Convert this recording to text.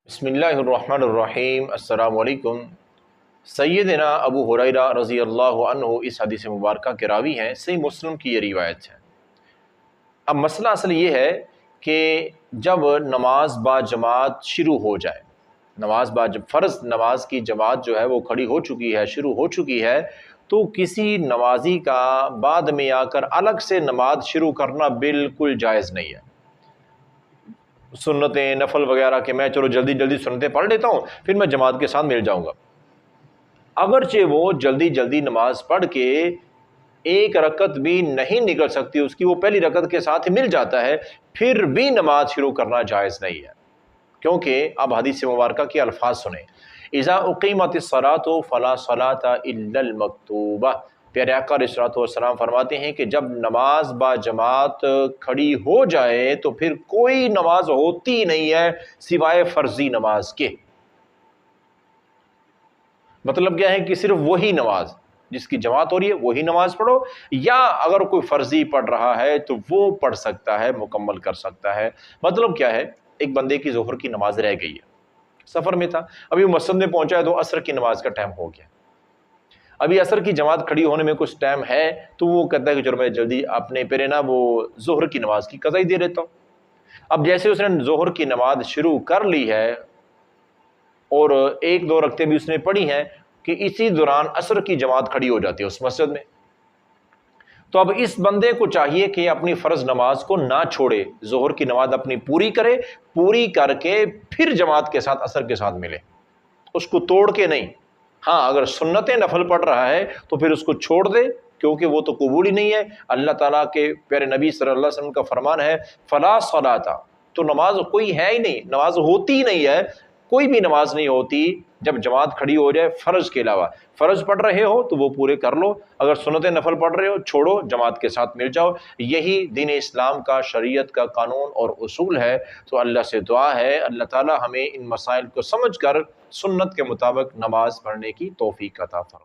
بسم اللہ الرحمن الرحیم۔ السلام علیکم۔ سیدنا ابو ہریرہ رضی اللہ عنہ اس حدیث مبارکہ کے راوی ہیں، صحیح مسلم کی یہ روایت ہے۔ اب مسئلہ اصل یہ ہے کہ جب نماز با جماعت شروع ہو جائے، فرض نماز کی جماعت جو ہے وہ کھڑی ہو چکی ہے، شروع ہو چکی ہے، تو کسی نمازی کا بعد میں آ کر الگ سے نماز شروع کرنا بالکل جائز نہیں ہے۔ سنتیں نفل وغیرہ کہ میں چلو جلدی جلدی سنتیں پڑھ لیتا ہوں پھر میں جماعت کے ساتھ مل جاؤں گا، اگرچہ وہ جلدی جلدی نماز پڑھ کے ایک رکعت بھی نہیں نکل سکتی اس کی، وہ پہلی رکعت کے ساتھ ہی مل جاتا ہے، پھر بھی نماز شروع کرنا جائز نہیں ہے، کیونکہ اب حدیث مبارکہ کے الفاظ سنیں۔ اذا اقیمت الصلاۃ فلا صلاۃ الا المکتوبہ، پیارے آقا علیہ الصلوۃ والسلام فرماتے ہیں کہ جب نماز با جماعت کھڑی ہو جائے تو پھر کوئی نماز ہوتی نہیں ہے سوائے فرضی نماز کے۔ مطلب کیا ہے کہ صرف وہی نماز جس کی جماعت ہو رہی ہے وہی نماز پڑھو، یا اگر کوئی فرضی پڑھ رہا ہے تو وہ پڑھ سکتا ہے، مکمل کر سکتا ہے۔ مطلب کیا ہے، ایک بندے کی ظہر کی نماز رہ گئی ہے، سفر میں تھا، ابھی مسجد میں پہنچا ہے تو عصر کی نماز کا ٹائم ہو گیا، ابھی عصر کی جماعت کھڑی ہونے میں کچھ ٹائم ہے، تو وہ کہتا ہے کہ چلو میں جلدی اپنے پہلے نا وہ ظہر کی نماز کی قضا ہی دے لیتا ہوں۔ اب جیسے اس نے ظہر کی نماز شروع کر لی ہے اور ایک دو رکعتیں بھی اس نے پڑھی ہیں کہ اسی دوران عصر کی جماعت کھڑی ہو جاتی ہے اس مسجد میں، تو اب اس بندے کو چاہیے کہ اپنی فرض نماز کو نہ چھوڑے، ظہر کی نماز اپنی پوری کرے، پوری کر کے پھر جماعت کے ساتھ عصر کے ساتھ ملے، اس کو توڑ کے نہیں۔ ہاں اگر سنت نفل پڑھ رہا ہے تو پھر اس کو چھوڑ دے، کیونکہ وہ تو قبول ہی نہیں ہے۔ اللہ تعالیٰ کے پیارے نبی صلی اللہ علیہ وسلم کا فرمان ہے فلا صلاۃ، تو نماز کوئی ہے ہی نہیں، نماز ہوتی ہی نہیں ہے، کوئی بھی نماز نہیں ہوتی جب جماعت کھڑی ہو جائے فرض کے علاوہ۔ فرض پڑھ رہے ہو تو وہ پورے کر لو، اگر سنت نفل پڑھ رہے ہو چھوڑو، جماعت کے ساتھ مل جاؤ۔ یہی دین اسلام کا، شریعت کا قانون اور اصول ہے۔ تو اللہ سے دعا ہے اللہ تعالی ہمیں ان مسائل کو سمجھ کر سنت کے مطابق نماز پڑھنے کی توفیق عطا فرمائے۔